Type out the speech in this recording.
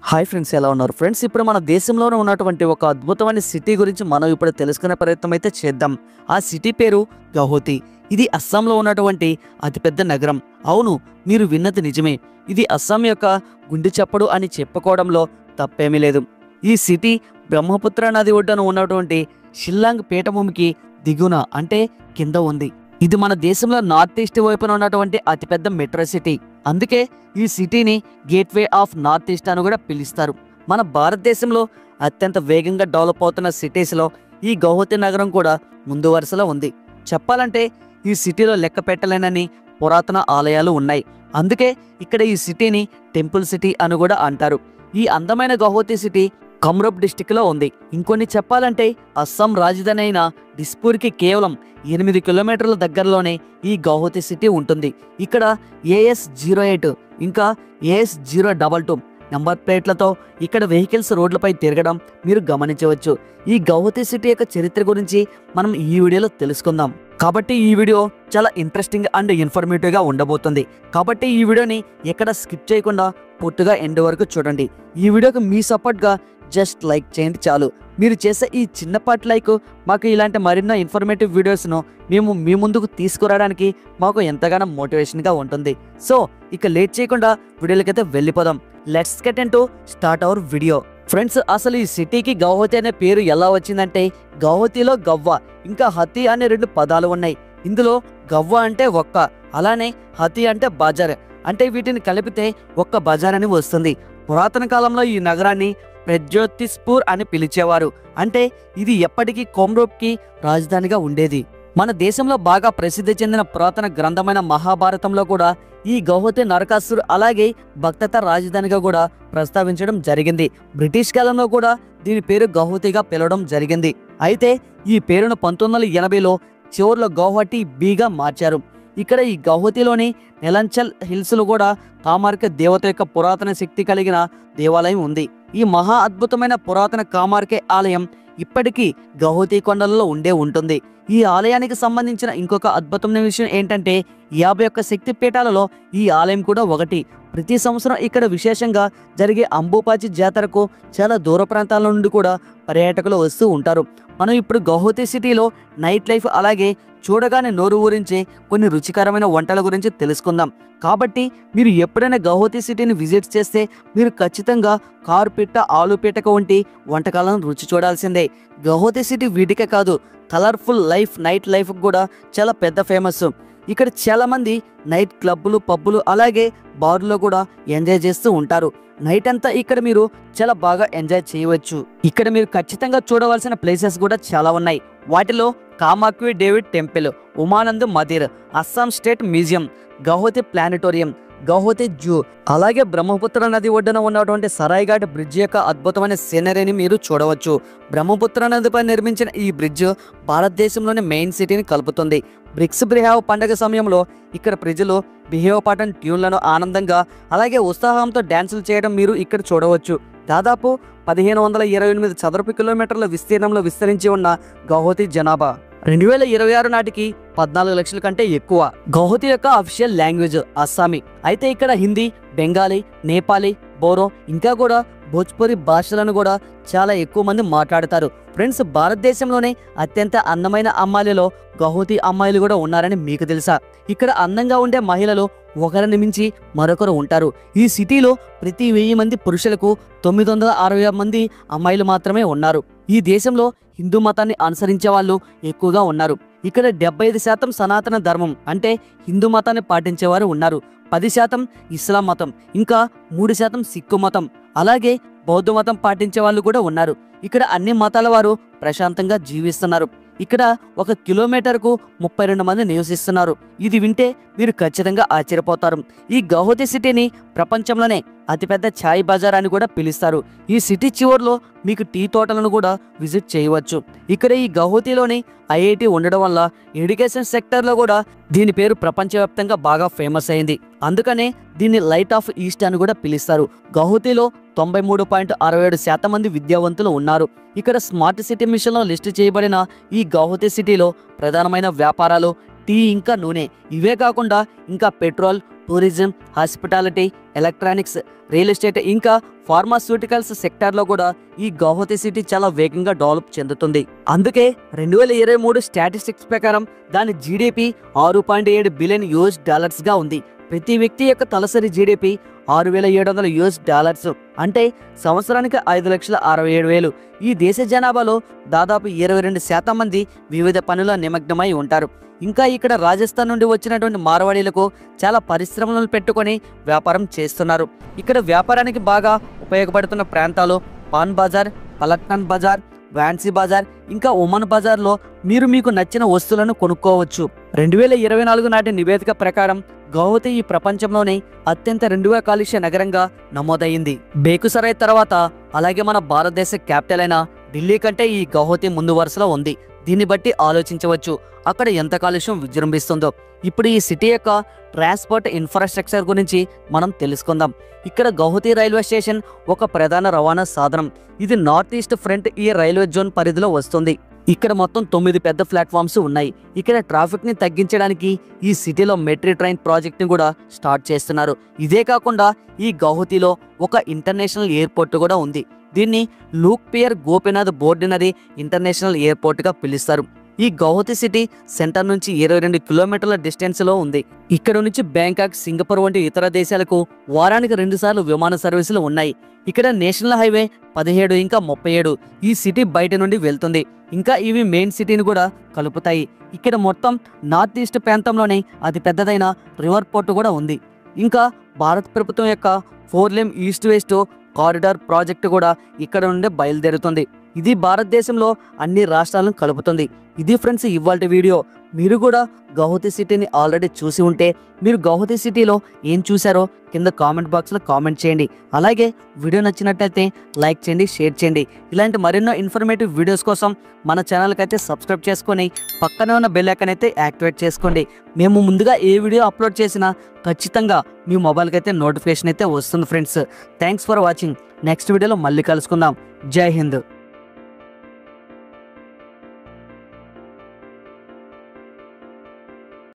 Hi friends, ఎలా ఉన్నారు friends? ఇప్పుడు మన దేశంలోనే ఉన్నటువంటి ఒక అద్భుతమైన సిటీ గురించి మనం ఇప్పుడు తెలుసుకునే ప్రయత్నం అయితే చేద్దాం. ఆ సిటీ పేరు గౌహతి. ఇది అస్సాంలో ఉన్నటువంటి అతిపెద్ద నగరం. అవును, మీరు విన్నది నిజమే. ఇది అస్సాం యొక్క గుండె చప్పుడు అని చెప్పుకోవడంలో తప్పేమీ లేదు. ఈ సిటీ బ్రహ్మపుత్ర నది ఒడ్డున ఉన్నటువంటి షిల్లాంగ్ పీఠభూమికి దిగున అంటే కింద ఉంది. ఇది మన దేశంలో నార్త్ ఈస్ట్ వైపున ఉన్నటువంటి అతిపెద్ద మెట్రో సిటీ. అందుకే ఈ సిటీని గేట్వే ఆఫ్ నార్త్ ఈస్ట్ అని కూడా పిలుస్తారు. మన భారతదేశంలో అత్యంత వేగంగా డెవలప్ అవుతున్న సిటీస్లో ఈ గౌహతి నగరం కూడా ముందు వరుసలో ఉంది. చెప్పాలంటే ఈ సిటీలో లెక్క పెట్టలేనని పురాతన ఆలయాలు ఉన్నాయి. అందుకే ఇక్కడ ఈ సిటీని టెంపుల్ సిటీ అని కూడా అంటారు. ఈ అందమైన గౌహతి సిటీ కమ్రూప్ డిస్టిక్లో ఉంది. ఇంకొన్ని చెప్పాలంటే అస్సాం రాజధాని అయిన దిస్పూర్కి కేవలం 8 కిలోమీటర్ల దగ్గరలోనే ఈ గౌహతి సిటీ ఉంటుంది. ఇక్కడ AS08 ఇంకా AS022 నెంబర్ ప్లేట్లతో ఇక్కడ వెహికల్స్ రోడ్లపై తిరగడం మీరు గమనించవచ్చు. ఈ గౌహతి సిటీ యొక్క చరిత్ర గురించి మనం ఈ వీడియోలో తెలుసుకుందాం. కాబట్టి ఈ వీడియో చాలా ఇంట్రెస్టింగ్ అండ్ ఇన్ఫర్మేటివ్గా ఉండబోతుంది. కాబట్టి ఈ వీడియోని ఎక్కడ స్కిప్ చేయకుండా పూర్తిగా ఎండ్ వరకు చూడండి. ఈ వీడియోకి మీ సపోర్ట్గా జస్ట్ లైక్ చేయండి చాలు. మీరు చేసే ఈ చిన్నపాటి లైక్ మాకు ఇలాంటి మరిన్నో ఇన్ఫర్మేటివ్ వీడియోస్ను మేము మీ ముందుకు తీసుకురావడానికి మాకు ఎంతగానో మోటివేషన్గా ఉంటుంది. సో ఇక లేట్ చేయకుండా వీడియోలకైతే వెళ్ళిపోదాం. Let's get into start our video. Friends, అసలు ఈ సిటీకి గౌహతి అనే పేరు ఎలా వచ్చిందంటే, గౌహతిలో గవ్వ ఇంకా హతి అనే 2 పదాలు ఉన్నాయి. ఇందులో గవ్వ అంటే ఒక్క, అలానే హతి అంటే బజార్, అంటే వీటిని కలిపితే ఒక్క బజార్ అని వస్తుంది. పురాతన కాలంలో ఈ నగరాన్ని ప్రజ్యోతిష్పూర్ అని పిలిచేవారు. అంటే ఇది ఎప్పటికీ కొమ్రూప్కి రాజధానిగా ఉండేది. మన దేశంలో బాగా ప్రసిద్ధి చెందిన పురాతన గ్రంథమైన మహాభారతంలో కూడా ఈ గౌహతి నరకాసుర్ అలాగే భక్తత రాజధానిగా కూడా ప్రస్తావించడం జరిగింది. బ్రిటిష్ కాలంలో కూడా దీని పేరు గౌహతిగా పిలవడం జరిగింది. అయితే ఈ పేరును 1980లో చివర్లో గౌహటి బీగా మార్చారు. ఇక్కడ ఈ గౌహతిలోని నెలంచల్ హిల్స్లో కూడా కామార్క దేవత యొక్క పురాతన శక్తి కలిగిన దేవాలయం ఉంది. ఈ మహా అద్భుతమైన పురాతన కామార్కే ఆలయం ఇప్పటికీ గౌహతి కొండలలో ఉండే ఉంటుంది. ఈ ఆలయానికి సంబంధించిన ఇంకొక అద్భుతమైన విషయం ఏంటంటే 51 శక్తి పీఠాలలో ఈ ఆలయం కూడా ఒకటి. ప్రతి సంవత్సరం ఇక్కడ విశేషంగా జరిగే అంబుపాచి జాతరకు చాలా దూర ప్రాంతాల నుండి కూడా పర్యాటకులు వస్తూ ఉంటారు. మనం ఇప్పుడు గౌహతి సిటీలో నైట్ లైఫ్ అలాగే చూడగానే నోరు ఊరించే కొన్ని రుచికరమైన వంటల గురించి తెలుసుకుందాం. కాబట్టి మీరు ఎప్పుడైనా గౌహతి సిటీని విజిట్ చేస్తే మీరు ఖచ్చితంగా కారుపిట్ట, ఆలుపీటక వంటి వంటకాలను రుచి చూడాల్సిందే. గౌహతి సిటీ వీటికే కాదు, కలర్ఫుల్ లైఫ్ నైట్ లైఫ్ కూడా చాలా పెద్ద ఫేమస్. ఇక్కడ చాలా మంది నైట్ క్లబ్బులు, పబ్బులు అలాగే బార్లో కూడా ఎంజాయ్ చేస్తూ ఉంటారు. నైట్ అంతా ఇక్కడ మీరు చాలా బాగా ఎంజాయ్ చేయవచ్చు. ఇక్కడ మీరు ఖచ్చితంగా చూడవలసిన ప్లేసెస్ కూడా చాలా ఉన్నాయి. వాటిలో Kamakhya David temple, Umanand Mandir, Assam state museum, Guwahati planetarium, Guwahati zoo, అలాగే బ్రహ్మపుత్ర నది ఒడ్డున ఉన్నటువంటి సరాయ్ఘాట్ బ్రిడ్జ్ యొక్క అద్భుతమైన సీనరీని మీరు చూడవచ్చు. బ్రహ్మపుత్ర నదిపై నిర్మించిన ఈ బ్రిడ్జ్ భారతదేశంలోని మెయిన్ సిటీని కలుపుతుంది. బ్రిక్స్ బిహేవ్ పండుగ సమయంలో ఇక్కడ ప్రజలు బిహేవ్ పాటన్ ట్యూన్లను ఆనందంగా అలాగే ఉత్సాహంతో డ్యాన్సులు చేయడం మీరు ఇక్కడ చూడవచ్చు. దాదాపు 1528 చదరపు కిలోమీటర్ల విస్తీర్ణంలో విస్తరించి ఉన్న గౌహతి జనాభా 2026 నాటికి 14 లక్షల కంటే ఎక్కువ. గౌహతి యొక్క అఫీషియల్ లాంగ్వేజ్ అస్సామీ. అయితే ఇక్కడ హిందీ, బెంగాలీ, నేపాలీ, బోరో ఇంకా కూడా భోజ్పురి భాషలను కూడా చాలా ఎక్కువ మంది మాట్లాడతారు. ఫ్రెండ్స్, భారతదేశంలోనే అత్యంత అందమైన అమ్మాయిలలో గౌహతి అమ్మాయిలు కూడా ఉన్నారని మీకు తెలుసా? ఇక్కడ అందంగా ఉండే మహిళలు ఒకరిని మించి మరొకరు ఉంటారు. ఈ సిటీలో ప్రతి 1000 మంది పురుషులకు 960 మంది అమ్మాయిలు మాత్రమే ఉన్నారు. ఈ దేశంలో హిందూ మతాన్ని అనుసరించే వాళ్ళు ఎక్కువగా ఉన్నారు. ఇక్కడ 75% సనాతన ధర్మం అంటే హిందూ మతాన్ని పాటించేవారు ఉన్నారు. 10% ఇస్లాం మతం, ఇంకా 3% సిక్కు మతం, అలాగే బౌద్ధ మతం పాటించే వాళ్ళు కూడా ఉన్నారు. ఇక్కడ అన్ని మతాల వారు ప్రశాంతంగా జీవిస్తున్నారు. ఇక్కడ 1 కిలోమీటర్కు 32 మంది నివసిస్తున్నారు. ఇది వింటే మీరు ఖచ్చితంగా ఆశ్చర్యపోతారు. ఈ గౌహతి సిటీని ప్రపంచంలోనే అతిపెద్ద ఛాయ్ బజార్ అని కూడా పిలుస్తారు. ఈ సిటీ చివర్లో మీకు టీ తోటలను కూడా విజిట్ చేయవచ్చు. ఇక్కడ ఈ గౌహతిలోని IIT ఉండడం వల్ల ఎడ్యుకేషన్ సెక్టర్లో కూడా దీని పేరు ప్రపంచవ్యాప్తంగా బాగా ఫేమస్ అయింది. అందుకనే దీన్ని లైట్ ఆఫ్ ఈస్ట్ అని కూడా పిలుస్తారు. గౌహతిలో 93.67% మంది విద్యావంతులు ఉన్నారు. ఇక్కడ స్మార్ట్ సిటీ మిషన్లో లిస్టు చేయబడిన ఈ గౌహతి సిటీలో ప్రధానమైన వ్యాపారాలు టీ ఇంకా నూనె. ఇవే కాకుండా ఇంకా petrol, tourism, hospitality, electronics, real estate ఇంకా ఫార్మాస్యూటికల్స్ సెక్టార్లో కూడా ఈ గౌహతి సిటీ చాలా వేగంగా డెవలప్ చెందుతుంది. అందుకే 2023 స్టాటిస్టిక్స్ ప్రకారం దాని జీడిపి 6.7 బిలియన్ యూఎస్ డాలర్స్గా ఉంది. ప్రతి వ్యక్తి యొక్క తలసరి జీడిపి $6,700 అంటే సంవత్సరానికి 5,67,000. ఈ దేశ జనాభాలో దాదాపు 22% మంది వివిధ పనుల నిమగ్నమై ఉంటారు. ఇంకా ఇక్కడ రాజస్థాన్ నుండి వచ్చినటువంటి మార్వాడీలకు చాలా పరిశ్రమలను పెట్టుకొని వ్యాపారం చేస్తున్నారు. ఇక్కడ వ్యాపారానికి బాగా ఉపయోగపడుతున్న ప్రాంతాలు పాన్ బజార్, పలక్నాన్ బజార్, వాన్సీ బజార్ ఇంకా ఒమన్ బజార్లో మీరు మీకు నచ్చిన వస్తువులను కొనుక్కోవచ్చు. 2024 నాటి నివేదిక ప్రకారం గౌహతి ఈ ప్రపంచంలోనే అత్యంత రెండవ కాలుష్య నగరంగా నమోదయ్యింది. బేగుసరాయ్ తర్వాత అలాగే మన భారతదేశ క్యాపిటల్ అయిన ఢిల్లీ కంటే ఈ గౌహతి ముందు వరుసలో ఉంది. దీన్ని బట్టి ఆలోచించవచ్చు అక్కడ ఎంత కాలుష్యం విజృంభిస్తుందో. ఇప్పుడు ఈ సిటీ యొక్క ట్రాన్స్పోర్ట్ ఇన్ఫ్రాస్ట్రక్చర్ గురించి మనం తెలుసుకుందాం. ఇక్కడ గౌహతి రైల్వే స్టేషన్ ఒక ప్రధాన రవాణా సాధనం. ఇది నార్త్ ఈస్ట్ ఫ్రంట్ ఈ రైల్వే జోన్ పరిధిలో వస్తుంది. ఇక్కడ మొత్తం 9 పెద్ద ప్లాట్ఫామ్స్ ఉన్నాయి. ఇక్కడ ట్రాఫిక్ ని తగ్గించడానికి ఈ సిటీలో మెట్రో ట్రైన్ ప్రాజెక్ట్ ని కూడా స్టార్ట్ చేస్తున్నారు. ఇదే కాకుండా ఈ గౌహతిలో ఒక ఇంటర్నేషనల్ ఎయిర్పోర్ట్ కూడా ఉంది. దీన్ని లూక్పియర్ గోపీనాథ్ బోర్డినరీ ఇంటర్నేషనల్ ఎయిర్పోర్ట్ గా పిలుస్తారు. ఈ గౌహతి సిటీ సెంటర్ నుంచి 22 కిలోమీటర్ల డిస్టెన్స్ లో ఉంది. ఇక్కడ నుంచి బ్యాంకాక్, సింగపూర్ వంటి ఇతర దేశాలకు వారానికి 2 సార్లు విమాన సర్వీసులు ఉన్నాయి. ఇక్కడ నేషనల్ హైవే 17 ఇంకా 37 ఈ సిటీ బయట నుండి వెళ్తుంది. ఇంకా ఇవి మెయిన్ సిటీని కూడా కలుపుతాయి. ఇక్కడ మొత్తం నార్త్ ఈస్ట్ ప్రాంతంలోనే అతి పెద్దదైన రివర్ పోర్ట్ కూడా ఉంది. ఇంకా భారత ప్రభుత్వం యొక్క 4 lane east west corridor project కూడా ఇక్కడ నుండే బయలుదేరుతుంది. ఇది భారతదేశంలో అన్ని రాష్ట్రాలను కలుపుతుంది. ఇది ఫ్రెండ్స్ ఇవాల్టి వీడియో. మీరు కూడా గౌహతి సిటీని ఆల్రెడీ చూసి ఉంటే మీరు గౌహతి సిటీలో ఏం చూసారో కింద కామెంట్ బాక్స్లో కామెంట్ చేయండి. అలాగే వీడియో నచ్చినట్లయితే లైక్ చేయండి, షేర్ చేయండి. ఇలాంటి మరెన్నో ఇన్ఫర్మేటివ్ వీడియోస్ కోసం మన ఛానల్కి అయితే సబ్స్క్రైబ్ చేసుకొని పక్కనే ఉన్న బెల్ ఐకాన్ అయితే యాక్టివేట్ చేసుకోండి. మేము ముందుగా ఏ వీడియో అప్లోడ్ చేసినా ఖచ్చితంగా మీ మొబైల్కి అయితే నోటిఫికేషన్ అయితే వస్తుంది friends. Thanks for watching. Next వీడియోలో మళ్ళీ కలుసుకుందాం. జై హింద్.